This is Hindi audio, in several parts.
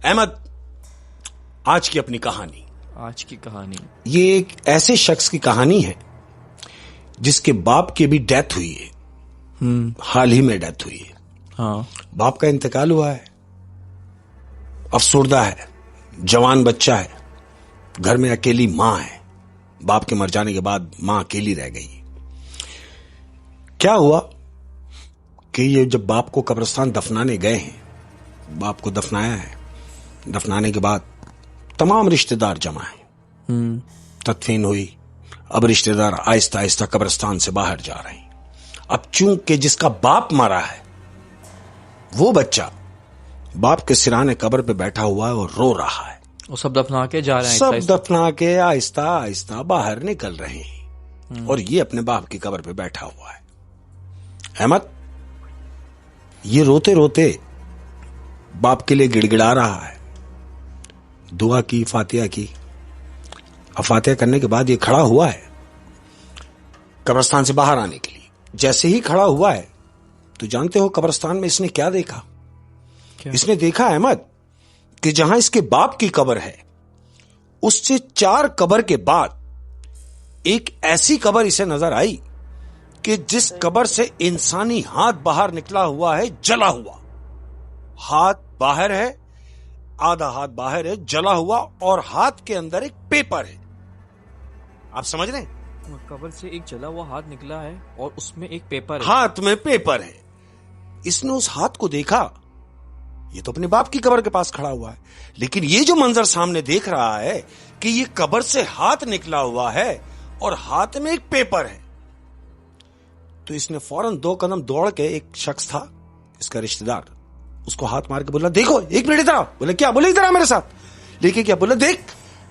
अहमद, आज की अपनी कहानी, ये एक ऐसे शख्स की कहानी है जिसके बाप की भी डेथ हुई है। हाल ही में डेथ हुई है। हाँ। बाप का इंतकाल हुआ है, अफसुर्दा है, जवान बच्चा है, घर में अकेली मां है। बाप के मर जाने के बाद मां अकेली रह गई। क्या हुआ कि ये जब बाप को कब्रिस्तान दफनाने गए हैं, बाप को दफनाया है, दफनाने के बाद तमाम रिश्तेदार जमा हैं। तदफीन हुई। अब रिश्तेदार आहिस्ता आहिस्ता कब्रिस्तान से बाहर जा रहे हैं। अब चूंकि जिसका बाप मरा है वो बच्चा बाप के सिराने कब्र पे बैठा हुआ है और रो रहा है। वो सब दफना के जा रहे हैं, सब दफना के आहिस्ता आहिस्ता बाहर निकल रहे हैं और ये अपने बाप की कब्र पे बैठा हुआ है। अहमद, ये रोते रोते बाप के लिए गिड़गिड़ा रहा है। दुआ की, फातिहा की। अब फातिहा करने के बाद ये खड़ा हुआ है कब्रिस्तान से बाहर आने के लिए। जैसे ही खड़ा हुआ है तो जानते हो कब्रिस्तान में इसने क्या देखा? इसने देखा अहमद कि जहां इसके बाप की कब्र है उससे 4 कब्र के बाद एक ऐसी कब्र इसे नजर आई कि जिस कब्र से इंसानी हाथ बाहर निकला हुआ है, जला हुआ। हाथ बाहर है, आधा हाथ बाहर है, जला हुआ, और हाथ के अंदर एक पेपर है। आप समझ रहे हैं? कब्र से एक जला हुआ हाथ निकला है और उसमें एक पेपर है। हाथ में पेपर है। इसने उस हाथ को देखा। ये तो अपने बाप की कब्र के पास खड़ा हुआ है, लेकिन ये जो मंजर सामने देख रहा है कि ये कब्र से हाथ निकला हुआ है और हाथ में एक पेपर है, तो इसने फौरन 2 कदम दौड़ के, एक शख्स था इसका रिश्तेदार, उसको हाथ मार के बोला, देखो एक मिनट इधर आओ। बोले क्या? बोले इधर आ मेरे साथ। लेके क्या? बोले देख,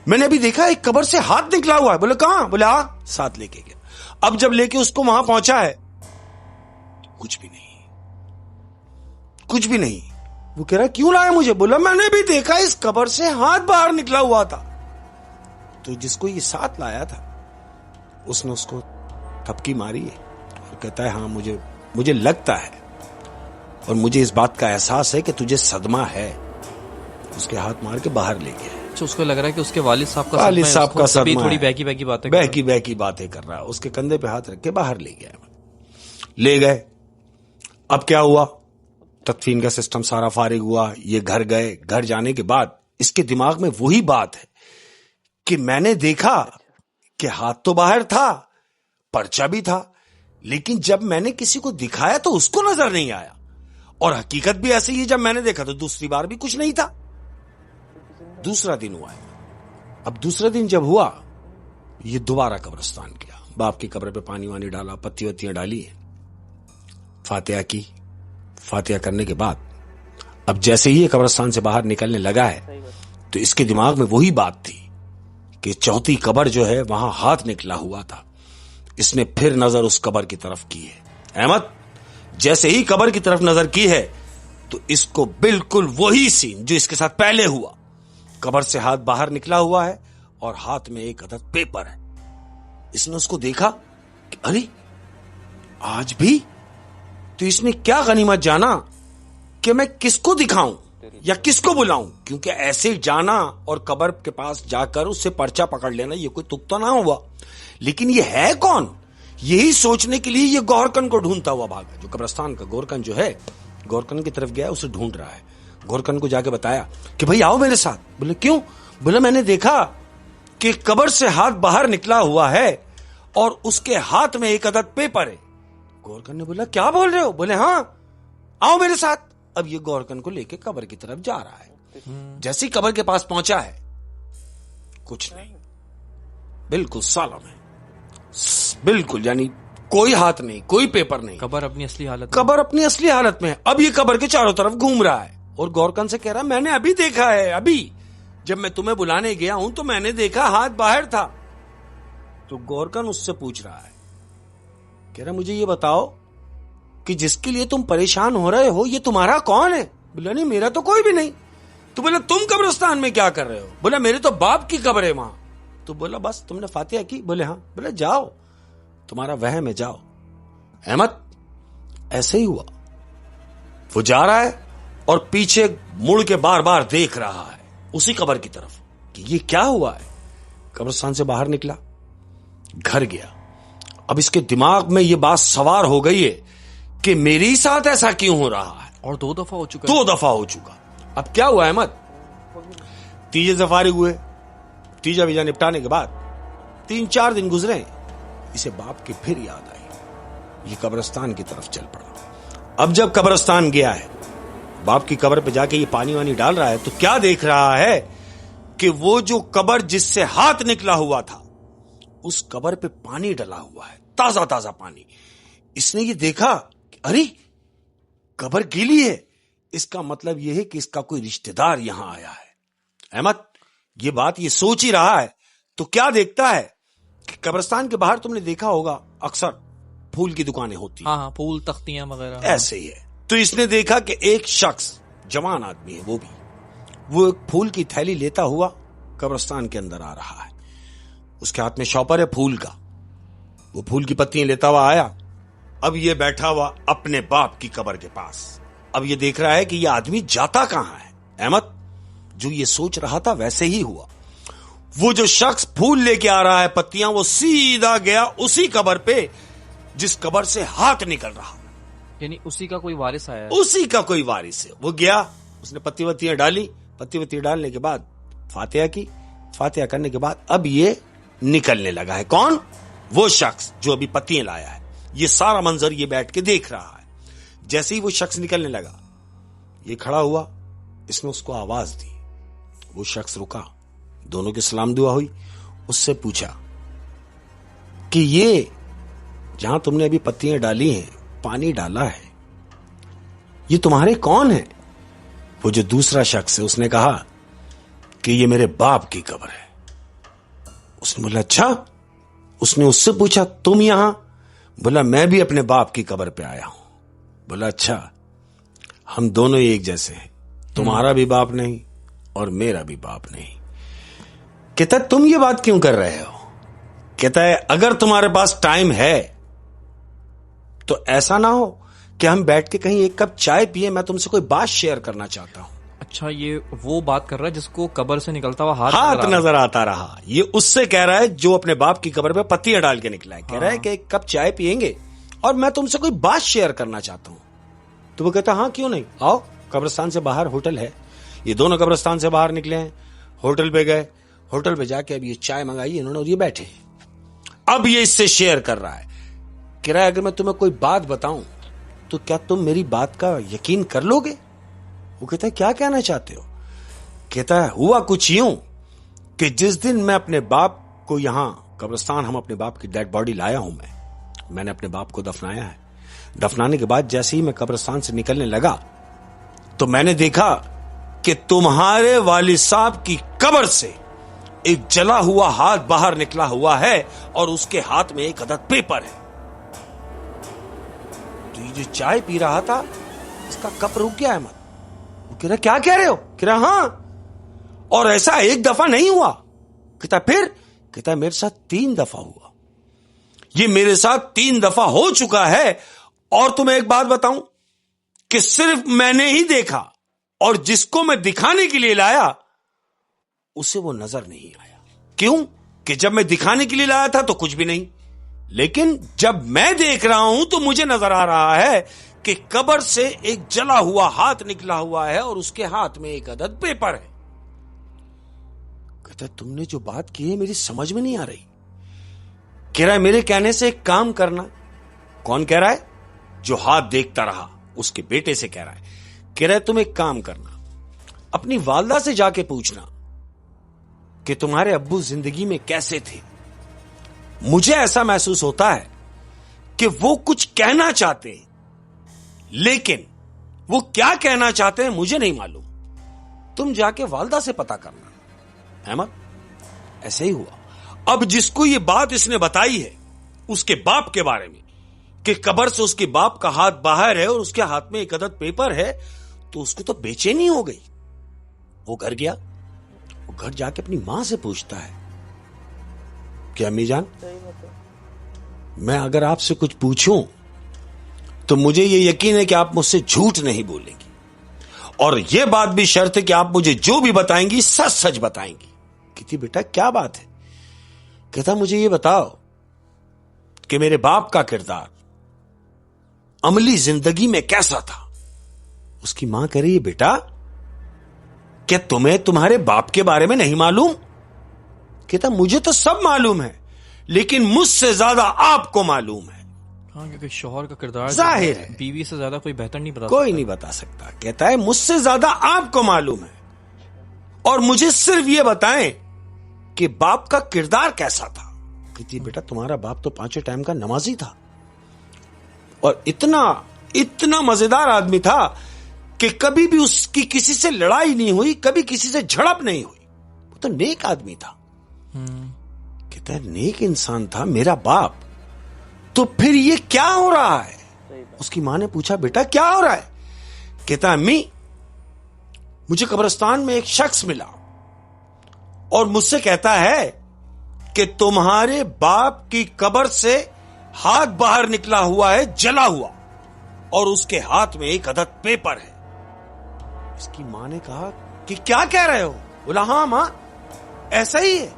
मैंने अभी देखा एक कब्र से हाथ निकला हुआ है। बोले कहां? बोले आ। साथ लेके गया। अब जब लेके उसको वहां पहुंचा है, कुछ भी नहीं, कुछ भी नहीं। वो कह रहा क्यों लाया मुझे? बोला मैंने भी देखा इस कब्र से हाथ बाहर निकला हुआ था। तो जिसको ये साथ लाया था उसने उसको थपकी मारी है और कहता है हाँ, मुझे लगता है और मुझे इस बात का एहसास है कि तुझे सदमा है। उसके हाथ मार के बाहर ले गया। तो उसको लग रहा है कि उसके वालिद साहब का सदमा, थोड़ी बहकी बातें कर रहा है। उसके कंधे पे हाथ रख के बाहर ले गया। ले गए। अब क्या हुआ? तदफीन का सिस्टम सारा फारिग हुआ। ये घर गए। घर जाने के बाद इसके दिमाग में वही बात है कि मैंने देखा कि हाथ तो बाहर था, पर्चा भी था, लेकिन जब मैंने किसी को दिखाया तो उसको नजर नहीं आया, और हकीकत भी ऐसी ही, जब मैंने देखा तो दूसरी बार भी कुछ नहीं था। दूसरा दिन हुआ है। अब दूसरे दिन जब हुआ, ये दोबारा कब्रिस्तान गया। बाप की कब्र पे पानी वानी डाला, पत्ती वत्तियां डाली है, फातिहा की। फातिहा करने के बाद अब जैसे ही ये कब्रिस्तान से बाहर निकलने लगा है तो इसके दिमाग में वही बात थी कि चौथी कब्र जो है वहां हाथ निकला हुआ था। इसने फिर नजर उस कब्र की तरफ की है। अहमद, जैसे ही कब्र की तरफ नजर की है तो इसको बिल्कुल वही सीन जो इसके साथ पहले हुआ, कब्र से हाथ बाहर निकला हुआ है और हाथ में एक अदद पेपर है। इसने उसको देखा कि अरे आज भी। तो इसने क्या गनीमत जाना कि मैं किसको दिखाऊं या किसको बुलाऊं, क्योंकि ऐसे जाना और कब्र के पास जाकर उससे पर्चा पकड़ लेना ये कोई तुक तो ना हुआ। लेकिन ये है कौन, यही सोचने के लिए ये गौरकन को ढूंढता हुआ भागा। जो कब्रिस्तान का गौरकन जो है, गौरकन की तरफ गया, उसे ढूंढ रहा है। गौरकन को जाके बताया कि भाई आओ मेरे साथ। बोले क्यों? बोले मैंने देखा कि कब्र से हाथ बाहर निकला हुआ है और उसके हाथ में एक अदद पेपर है। गौरकन ने बोला क्या बोल रहे हो? बोले हाँ, आओ मेरे साथ। अब ये गौरकन को लेके कब्र की तरफ जा रहा है। जैसे ही कब्र के पास पहुंचा है, कुछ नहीं, बिल्कुल सालम है, बिल्कुल, यानी कोई हाथ नहीं, कोई पेपर नहीं। कब्र अपनी असली हालत में है। अब ये कब्र के चारों तरफ घूम रहा है और गौरकन से कह रहा है मैंने अभी देखा है, अभी जब मैं तुम्हें बुलाने गया हूं तो मैंने देखा हाथ बाहर था। तो गौरकन उससे पूछ रहा है, कह रहा मुझे ये बताओ कि जिसके लिए तुम परेशान हो रहे हो ये तुम्हारा कौन है? बोला नहीं, मेरा तो कोई भी नहीं। तो बोला तुम कब्रिस्तान में क्या कर रहे हो? बोला मेरे तो बाप की कब्र है वहां। तो बोला बस तुमने फातिहा की? बोले हाँ। बोले जाओ, तुम्हारा वहम है, जाओ। अहमद, ऐसे ही हुआ। वो जा रहा है और पीछे मुड़ के बार बार देख रहा है उसी कब्र की तरफ कि ये क्या हुआ है। कब्रिस्तान से बाहर निकला, घर गया। अब इसके दिमाग में ये बात सवार हो गई है कि मेरे साथ ऐसा क्यों हो रहा है। और 2 दफा हो चुका, 2 दफा हो चुका। अब क्या हुआ अहमद, तीजे से फारिग हुए, तीजा वीजा निपटाने के बाद 3-4 दिन गुजरे, इसे बाप की फिर याद आई। ये कब्रिस्तान की तरफ चल पड़ा। अब जब कब्रिस्तान गया है, बाप की कब्र पे जाके ये पानी वानी डाल रहा है, तो क्या देख रहा है कि वो जो कब्र जिससे हाथ निकला हुआ था, उस कब्र पे पानी डला हुआ है, ताजा ताजा पानी। इसने ये देखा कि अरे कब्र गीली है, इसका मतलब यह है कि इसका कोई रिश्तेदार यहां आया है। अहमद ये बात ये सोच ही रहा है, तो क्या देखता है कि कब्रिस्तान के बाहर तुमने देखा होगा अक्सर फूल की दुकानें होती हैं। हाँ, फूल तख्तियां वगैरह ऐसे ही है। तो इसने देखा कि एक शख्स, जवान आदमी है वो एक फूल की थैली लेता हुआ कब्रिस्तान के अंदर आ रहा है। उसके हाथ में शॉपर है फूल का, वो फूल की पत्तियां लेता हुआ आया। अब ये बैठा हुआ अपने बाप की कब्र के पास। अब ये देख रहा है कि ये आदमी जाता कहां है। अहमद जो ये सोच रहा था वैसे ही हुआ। वो जो शख्स फूल लेके आ रहा है, पत्तियां, वो सीधा गया उसी कब्र पे जिस कब्र से हाथ निकल रहा। यानी उसी का कोई वारिस आया है। उसी का कोई वारिस है। वो गया, उसने पत्ती वत्तियां डाली, पत्ती वत्ती डालने के बाद फातिहा की, फातिहा करने के बाद अब ये निकलने लगा है। कौन? वो शख्स जो अभी पत्तियां लाया है। ये सारा मंजर ये बैठ के देख रहा है। जैसे ही वो शख्स निकलने लगा, ये खड़ा हुआ, इसने उसको आवाज दी। वो शख्स रुका, दोनों की सलाम दुआ हुई। उससे पूछा कि ये जहां तुमने अभी पत्तियां डाली हैं, पानी डाला है, ये तुम्हारे कौन है? वो जो दूसरा शख्स है उसने कहा कि ये मेरे बाप की कब्र है। उसने बोला अच्छा। उसने उससे पूछा तुम यहां? बोला मैं भी अपने बाप की कब्र पे आया हूं। बोला अच्छा, हम दोनों एक जैसे हैं, तुम्हारा भी बाप नहीं और मेरा भी बाप नहीं। कहता तुम ये बात क्यों कर रहे हो? कहता है अगर तुम्हारे पास टाइम है तो ऐसा ना हो कि हम बैठ के कहीं एक कप चाय पिए, मैं तुमसे कोई बात शेयर करना चाहता हूं। अच्छा, ये वो बात कर रहा है जिसको कब्र से निकलता हुआ हाथ नजर आता रहा। ये उससे कह रहा है जो अपने बाप की कब्र पे पत्तियां डाल के निकला है। कह रहा है कि एक कप चाय पिएंगे और मैं तुमसे कोई बात शेयर करना चाहता हूं। तो वो कहता हाँ क्यों नहीं, आओ। कब्रिस्तान से बाहर होटल है। ये दोनों कब्रिस्तान से बाहर निकले हैं, होटल पे गए। होटल पे जाके अब ये चाय मंगाई इन्होंने और ये बैठे। अब ये इससे शेयर कर रहा है। कह रहा है अगर मैं तुम्हें कोई बात बताऊं तो क्या तुम मेरी बात का यकीन कर लोगे? वो कहता है क्या कहना चाहते हो? कहता है हुआ कुछ यूं कि जिस दिन मैं अपने बाप को यहां कब्रिस्तान, हम अपने बाप की डेड बॉडी लाया हूं, मैंने अपने बाप को दफनाया है। दफनाने के बाद जैसे ही मैं कब्रिस्तान से निकलने लगा तो मैंने देखा कि तुम्हारे वालिद साहब की कब्र से एक जला हुआ हाथ बाहर निकला हुआ है और उसके हाथ में एक अदद पेपर है। तो ये जो चाय पी रहा था इसका कप रुक गया है। वो कह रहा क्या कह रहे हो? कह रहा हाँ, और ऐसा एक दफा नहीं हुआ। कहता फिर? कहता मेरे साथ 3 दफा हुआ। ये मेरे साथ 3 दफा हो चुका है। और तुम्हें एक बात बताऊं कि सिर्फ मैंने ही देखा और जिसको मैं दिखाने के लिए लाया उसे वो नजर नहीं आया। क्यों? कि जब मैं दिखाने के लिए लाया था तो कुछ भी नहीं, लेकिन जब मैं देख रहा हूं तो मुझे नजर आ रहा है कि कब्र से एक जला हुआ हाथ निकला हुआ है और उसके हाथ में एक अदद पेपर है। कहता तुमने जो बात की है मेरी समझ में नहीं आ रही। कह रहा है मेरे कहने से एक काम करना। कौन कह रहा है? जो हाथ देखता रहा उसके बेटे से कह रहा है। कह रहा है तुम एक काम करना, अपनी वालदा से जाके पूछना कि तुम्हारे अब्बू जिंदगी में कैसे थे। मुझे ऐसा महसूस होता है कि वो कुछ कहना चाहते हैं, लेकिन वो क्या कहना चाहते हैं मुझे नहीं मालूम। तुम जाके वालदा से पता करना। अहमद ऐसे ही हुआ। अब जिसको ये बात इसने बताई है उसके बाप के बारे में कि कब्र से उसके बाप का हाथ बाहर है और उसके हाथ में एक अदद पेपर है, तो उसको तो बेचैनी हो गई। वो घर गया। वो घर जाके अपनी मां से पूछता है कि अम्मी जान, मैं अगर आपसे कुछ पूछूं तो मुझे ये यकीन है कि आप मुझसे झूठ नहीं बोलेंगी। और यह बात भी शर्त है कि आप मुझे जो भी बताएंगी सच सच बताएंगी। कहती बेटा क्या बात है? कहता मुझे ये बताओ कि मेरे बाप का किरदार अमली जिंदगी में कैसा था। उसकी मां कह रही है बेटा क्या तुम्हें तुम्हारे बाप के बारे में नहीं मालूम? कहता मुझे तो सब मालूम है, लेकिन मुझसे ज्यादा आपको मालूम है। हाँ, क्योंकि शौहर का किरदार जाहिर है बीवी से ज्यादा कोई बेहतर नहीं बता कोई सकता। नहीं बता सकता। कहता है मुझसे ज्यादा आपको मालूम है, और मुझे सिर्फ यह बताएं कि बाप का किरदार कैसा था। कहती बेटा तुम्हारा बाप तो 5 टाइम का नमाजी था, और इतना मजेदार आदमी था कि कभी भी उसकी किसी से लड़ाई नहीं हुई, कभी किसी से झड़प नहीं हुई। वो तो नेक आदमी था। कहता है नेक इंसान था मेरा बाप, तो फिर ये क्या हो रहा है? उसकी मां ने पूछा बेटा क्या हो रहा है? कहता अम्मी मुझे कब्रिस्तान में एक शख्स मिला और मुझसे कहता है कि तुम्हारे बाप की कब्र से हाथ बाहर निकला हुआ है, जला हुआ, और उसके हाथ में एक अदद पेपर है। इसकी मां ने कहा कि क्या कह रहे हो? बोला हाँ मां ऐसा ही है,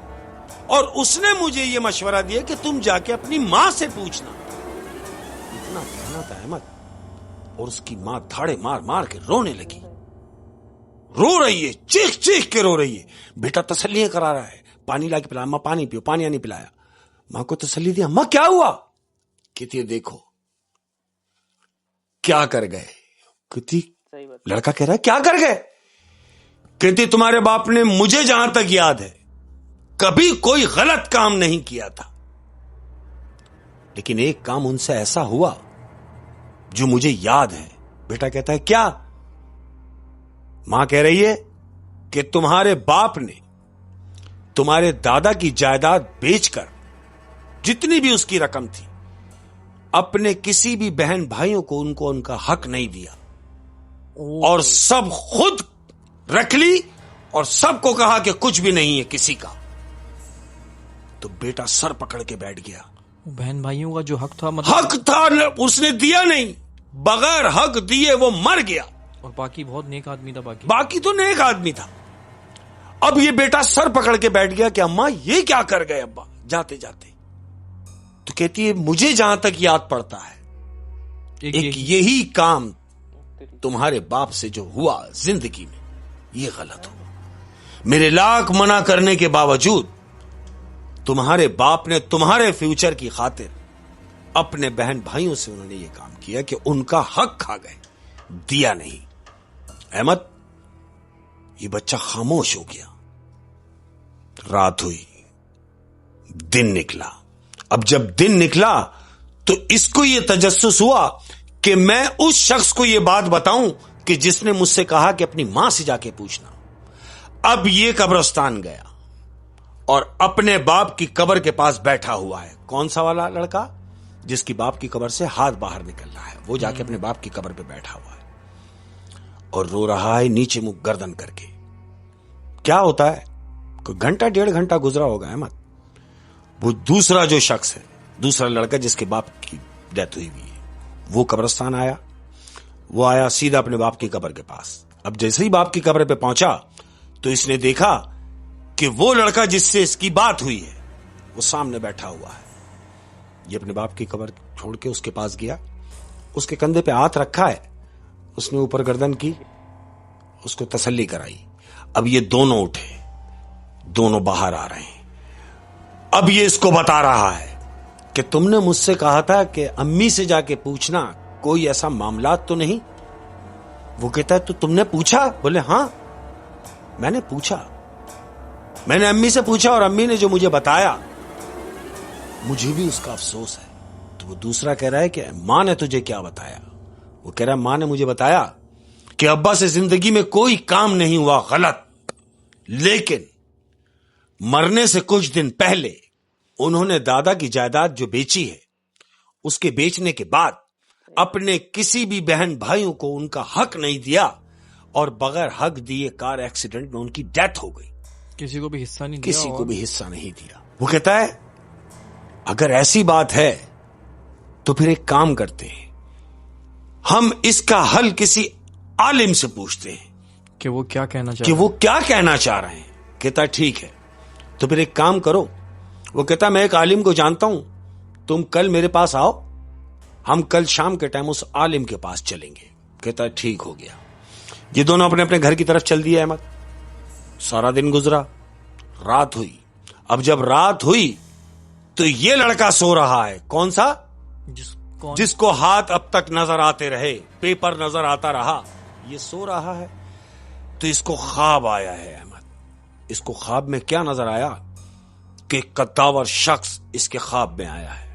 और उसने मुझे यह मशवरा दिया कि तुम जाके अपनी मां से पूछना। इतना कहना था अहमद, और उसकी मां धाड़े मार मार के रोने लगी। रो रही है, चीख चीख के रो रही है। बेटा तसल्ली करा रहा है, पानी लाके पिलाया, मां पानी पियो, पानी नहीं पिलाया। मां को तसल्ली दिया, मां क्या हुआ? कहती है देखो क्या कर गए। कहती लड़का कह रहा है क्या कर गए? कहती तुम्हारे बाप ने मुझे जहां तक याद है कभी कोई गलत काम नहीं किया था, लेकिन एक काम उनसे ऐसा हुआ जो मुझे याद है। बेटा कहता है क्या? मां कह रही है कि तुम्हारे बाप ने तुम्हारे दादा की जायदाद बेचकर जितनी भी उसकी रकम थी, अपने किसी भी बहन भाइयों को उनको उनका हक नहीं दिया, और सब खुद रख ली, और सबको कहा कि कुछ भी नहीं है किसी का। तो बेटा सर पकड़ के बैठ गया। बहन भाइयों का जो हक था, मतलब हक था उसने दिया नहीं, बगैर हक दिए वो मर गया। और बाकी बहुत नेक आदमी था। बाकी तो नेक आदमी था। अब ये बेटा सर पकड़ के बैठ गया कि अम्मा ये क्या कर गए अब्बा जाते जाते। तो कहती है मुझे जहां तक याद पड़ता है एक यही काम तुम्हारे बाप से जो हुआ जिंदगी में, ये गलत हो। मेरे लाख मना करने के बावजूद तुम्हारे बाप ने तुम्हारे फ्यूचर की खातिर अपने बहन भाइयों से उन्होंने ये काम किया कि उनका हक खा गए, दिया नहीं। अहमद ये बच्चा खामोश हो गया। रात हुई, दिन निकला। अब जब दिन निकला तो इसको यह तजस्सुस हुआ कि मैं उस शख्स को यह बात बताऊं कि जिसने मुझसे कहा कि अपनी मां से जाके पूछना। अब यह कब्रिस्तान गया और अपने बाप की कब्र के पास बैठा हुआ है। कौन सा वाला लड़का? जिसकी बाप की कब्र से हाथ बाहर निकल रहा है, वो जाके अपने बाप की कब्र पे बैठा हुआ है और रो रहा है नीचे मुंह गर्दन करके। क्या होता है, कोई घंटा 1.5 घंटा गुजरा होगा अहमद। वो दूसरा जो शख्स है, दूसरा लड़का जिसके बाप की डेथ हुई हुई है, वो कब्रिस्तान आया। वो आया सीधा अपने बाप की कब्र के पास। अब जैसे ही बाप की कब्र पे पहुंचा तो इसने देखा कि वो लड़का जिससे इसकी बात हुई है वो सामने बैठा हुआ है। ये अपने बाप की कब्र छोड़ के उसके पास गया, उसके कंधे पे हाथ रखा है, उसने ऊपर गर्दन की, उसको तसल्ली कराई। अब ये दोनों उठे, दोनों बाहर आ रहे हैं। अब ये इसको बता रहा है कि तुमने मुझसे कहा था कि अम्मी से जाके पूछना कोई ऐसा मामला तो नहीं। वो कहता है तो तुमने पूछा? बोले हां मैंने पूछा, मैंने अम्मी से पूछा और अम्मी ने जो मुझे बताया मुझे भी उसका अफसोस है। तो वो दूसरा कह रहा है कि मां ने तुझे क्या बताया? वो कह रहा है मां ने मुझे बताया कि अब्बा से जिंदगी में कोई काम नहीं हुआ गलत, लेकिन मरने से कुछ दिन पहले उन्होंने दादा की जायदाद जो बेची है, उसके बेचने के बाद अपने किसी भी बहन भाइयों को उनका हक नहीं दिया और बगैर हक दिए कार एक्सीडेंट में उनकी डेथ हो गई। किसी को भी हिस्सा नहीं दिया, किसी को भी हिस्सा नहीं दिया। वो कहता है अगर ऐसी बात है तो फिर एक काम करते हैं, हम इसका हल किसी आलिम से पूछते हैं कि वो क्या कहना कि चाह वो क्या कहना चाह रहे हैं। कहता ठीक है, तो फिर एक काम करो। वो कहता मैं एक आलिम को जानता हूं, तुम कल मेरे पास आओ, हम कल शाम के टाइम उस आलिम के पास चलेंगे। कहता ठीक हो गया। ये दोनों अपने अपने घर की तरफ चल दिए अहमद। सारा दिन गुजरा, रात हुई। अब जब रात हुई तो ये लड़का सो रहा है। कौन सा? जिसको हाथ अब तक नजर आते रहे, पेपर नजर आता रहा, ये सो रहा है। तो इसको ख्वाब आया है अहमद। इसको ख्वाब में क्या नजर आया कि कद्दावर शख्स इसके ख्वाब में आया है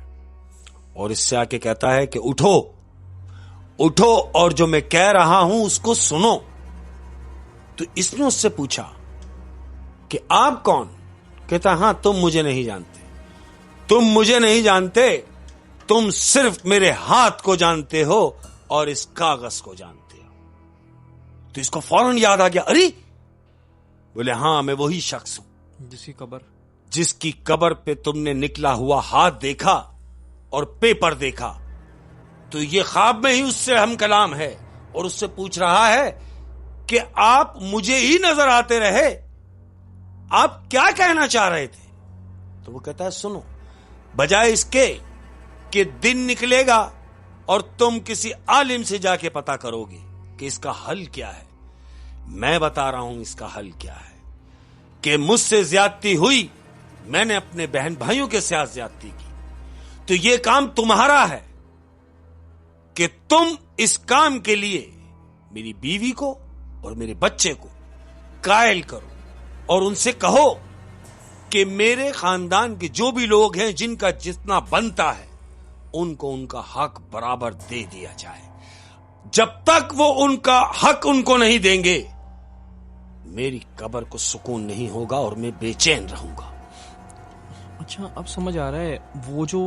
और इससे आके कहता है कि उठो उठो और जो मैं कह रहा हूं उसको सुनो। तो इसने उससे पूछा कि आप कौन? कहता हां, तुम मुझे नहीं जानते, तुम मुझे नहीं जानते, तुम सिर्फ मेरे हाथ को जानते हो और इस कागज को जानते हो। तो इसको फौरन याद आ गया, अरे बोले हाँ मैं वही शख्स हूं जिसकी कब्र पे तुमने निकला हुआ हाथ देखा और पेपर देखा। तो ये ख्वाब में ही उससे हम कलाम है और उससे पूछ रहा है कि आप मुझे ही नजर आते रहे, आप क्या कहना चाह रहे थे? तो वो कहता है सुनो, बजाय इसके कि दिन निकलेगा और तुम किसी आलिम से जाके पता करोगे कि इसका हल क्या है, मैं बता रहा हूं इसका हल क्या है कि मुझसे ज्यादती हुई, मैंने अपने बहन भाइयों के साथ ज्यादती की, तो ये काम तुम्हारा है कि तुम इस काम के लिए मेरी बीवी को और मेरे बच्चे को कायल करो और उनसे कहो कि मेरे खानदान के जो भी लोग हैं जिनका जितना बनता है उनको उनका हक बराबर दे दिया जाए। जब तक वो उनका हक उनको नहीं देंगे मेरी कब्र को सुकून नहीं होगा और मैं बेचैन रहूंगा। अच्छा, अब समझ आ रहा है। वो जो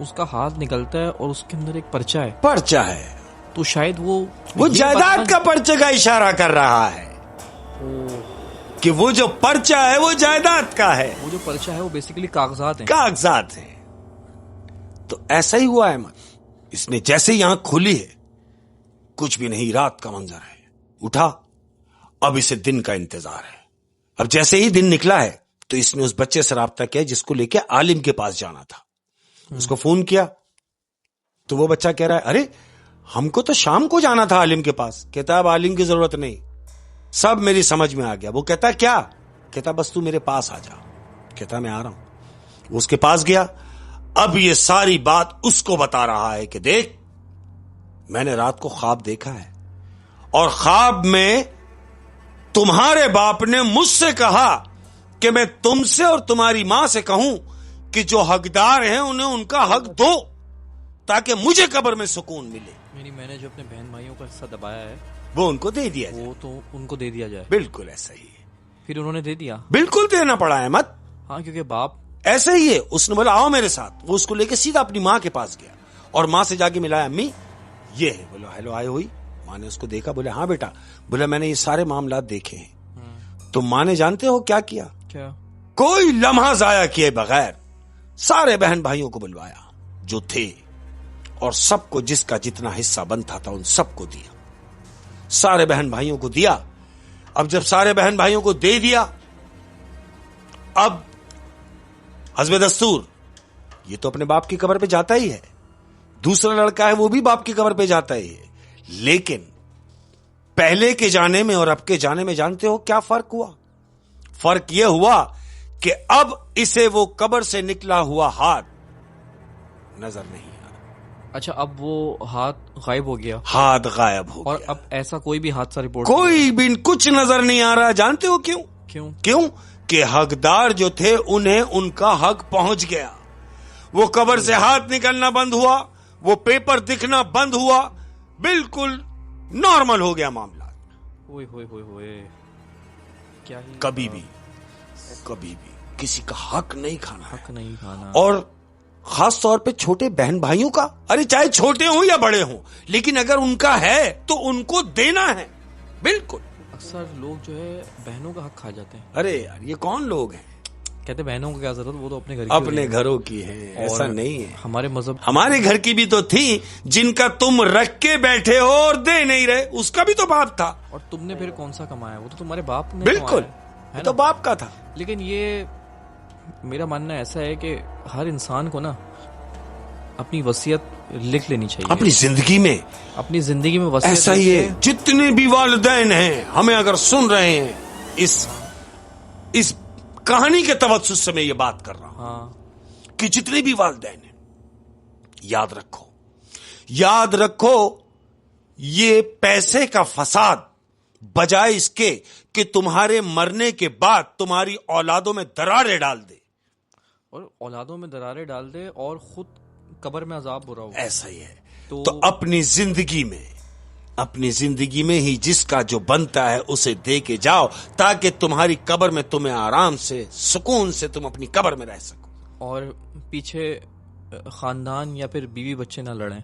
उसका हाथ निकलता है और उसके अंदर एक पर्चा है। पर्चा है तो शायद वो जायदाद का पर्चे का इशारा कर रहा है कि वो जो पर्चा है वो जायदाद का है। वो जो पर्चा है वो बेसिकली कागजात हैं। कागजात हैं। तो ऐसा ही हुआ अहमद। इसने जैसे ही आंख खोली है कुछ भी नहीं, रात का मंजर है। उठा, अब इसे दिन का इंतजार है। अब जैसे ही दिन निकला है तो इसने उस बच्चे से राब्ता किया जिसको लेके आलिम के पास जाना था। उसको फोन किया तो वो बच्चा कह रहा है अरे हमको तो शाम को जाना था आलिम के पास। कहता अब आलिम की जरूरत नहीं, सब मेरी समझ में आ गया। वो कहता क्या? कहता बस तू मेरे पास आ जा। कहता मैं आ रहा हूं। वो उसके पास गया। अब ये सारी बात उसको बता रहा है कि देख मैंने रात को ख्वाब देखा है और ख्वाब में तुम्हारे बाप ने मुझसे कहा कि मैं तुमसे और तुम्हारी मां से कहूं कि जो हकदार हैं उन्हें उनका हक दो ताकि मुझे कब्र में सुकून मिले। मैंने जो अपने बहन भाइयों का हिस्सा दबाया है वो उनको दे दिया जाए। वो तो उनको दे दिया जाए। बिल्कुल ऐसा ही है। फिर उन्होंने दे दिया। बिल्कुल देना पड़ा है मत। हाँ, क्योंकि बाप ऐसे ही है। उसने बोला आओ मेरे साथ। वो उसको लेके सीधा अपनी माँ के पास गया और माँ से जाके मिलाया, अम्मी ये है। बोलो हेलो आए हुई। माँ ने उसको देखा, बोले हाँ बेटा। बोला मैंने ये सारे मामला देखे हैं। तो माँ ने जानते हो क्या किया? क्या? कोई लम्हा जाया किए बगैर सारे बहन भाइयों को बुलवाया जो थे और सबको जिसका जितना हिस्सा बनता था उन सबको दिया। सारे बहन भाइयों को दिया। अब जब सारे बहन भाइयों को दे दिया, अब हस्बे दस्तूर ये तो अपने बाप की कब्र पे जाता ही है, दूसरा लड़का है वो भी बाप की कब्र पे जाता ही है। लेकिन पहले के जाने में और अब के जाने में जानते हो क्या फर्क हुआ? फर्क यह हुआ कि अब इसे वो कब्र से निकला हुआ हाथ नजर नहीं आ रहा। अच्छा, अब वो हाथ गायब हो गया। हाथ गायब हो और गया। अब ऐसा कोई भी हादसा रिपोर्ट कोई भी कुछ नजर नहीं आ रहा। जानते हो क्यों? क्यों? क्यों कि हकदार जो थे उन्हें उनका हक पहुंच गया। वो कब्र से हाथ निकलना बंद हुआ, वो पेपर दिखना बंद हुआ, बिल्कुल नॉर्मल हो गया मामला। ओए होए होए होए, क्या ही कभी भी किसी का हक नहीं खाना। हक नहीं खाना। और खास तौर पे छोटे बहन भाइयों का, अरे चाहे छोटे हों या बड़े हों, लेकिन अगर उनका है तो उनको देना है। बिल्कुल। अक्सर लोग जो है बहनों का हक खा जाते हैं। अरे यार ये कौन लोग हैं? कहते बहनों को क्या जरूरत, वो तो अपने घर की अपने होती घरों की है, ऐसा नहीं है। है। हमारे मजहब हमारे घर की भी तो थी जिनका तुम रख के बैठे हो और दे नहीं रहे, उसका भी तो बाप था। और तुमने फिर कौन सा कमाया, वो तो तुम्हारे बाप ने बिल्कुल, कमाया है तो ना? बाप का था। लेकिन ये मेरा मानना ऐसा है कि हर इंसान को ना अपनी वसीयत लिख लेनी चाहिए अपनी जिंदगी में। अपनी जिंदगी में वसीयत ऐसा ही है, लिखे। जितने भी वालिदैन हैं हमें अगर सुन रहे हैं, इस कहानी के तवज्जुह से मैं ये बात कर रहा हूं हाँ कि जितने भी वालिदैन हैं, याद रखो ये पैसे का फसाद बजाय इसके कि तुम्हारे मरने के बाद तुम्हारी औलादों में दरारें डाल दे, और औलादों में दरारें डाल दे और खुद कब्र में अजाब बुरा हो। ऐसा ही है। तो अपनी जिंदगी में ही जिसका जो बनता है उसे दे के जाओ, ताकि तुम्हारी कब्र में तुम्हें आराम से सुकून से तुम अपनी कब्र में रह सको, और पीछे खानदान या फिर बीवी बच्चे ना लड़ें।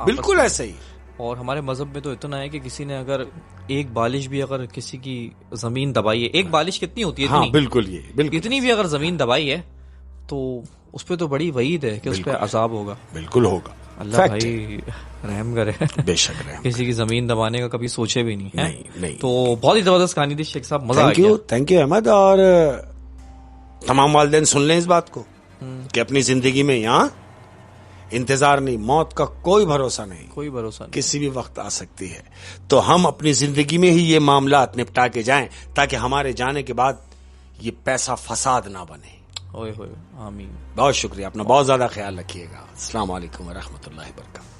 बिल्कुल ऐसे ही। और हमारे मजहब में तो इतना है कि किसी ने अगर एक बालिश भी अगर किसी की जमीन दबाई है, एक बालिश कितनी होती है, हाँ, इतनी, बिल्कुल इतनी भी अगर जमीन दबाई है तो उस पर तो बड़ी वईद है कि उस पर अजाब होगा। बिल्कुल होगा। अल्लाह भाई रहम करे। बेशक रहम। किसी की जमीन दबाने का कभी सोचे भी नहीं है। नहीं। तो बहुत ही जबरदस्त कहानी थी शेख साहब, मजा आ गया। Thank you Ahmad. और तमाम वालिदैन सुन लें इस बात को कि अपनी जिंदगी में यहाँ इंतजार नहीं, मौत का कोई भरोसा नहीं, किसी भी वक्त आ सकती है। तो हम अपनी जिंदगी में ही ये मामलात निपटा के जाएं, ताकि हमारे जाने के बाद ये पैसा फसाद ना बने। ओए होए, आमीन। बहुत शुक्रिया, अपना बहुत ज्यादा ख्याल रखिएगा। अस्सलाम वालेकुम व रहमतुल्लाहि व बरकातहू।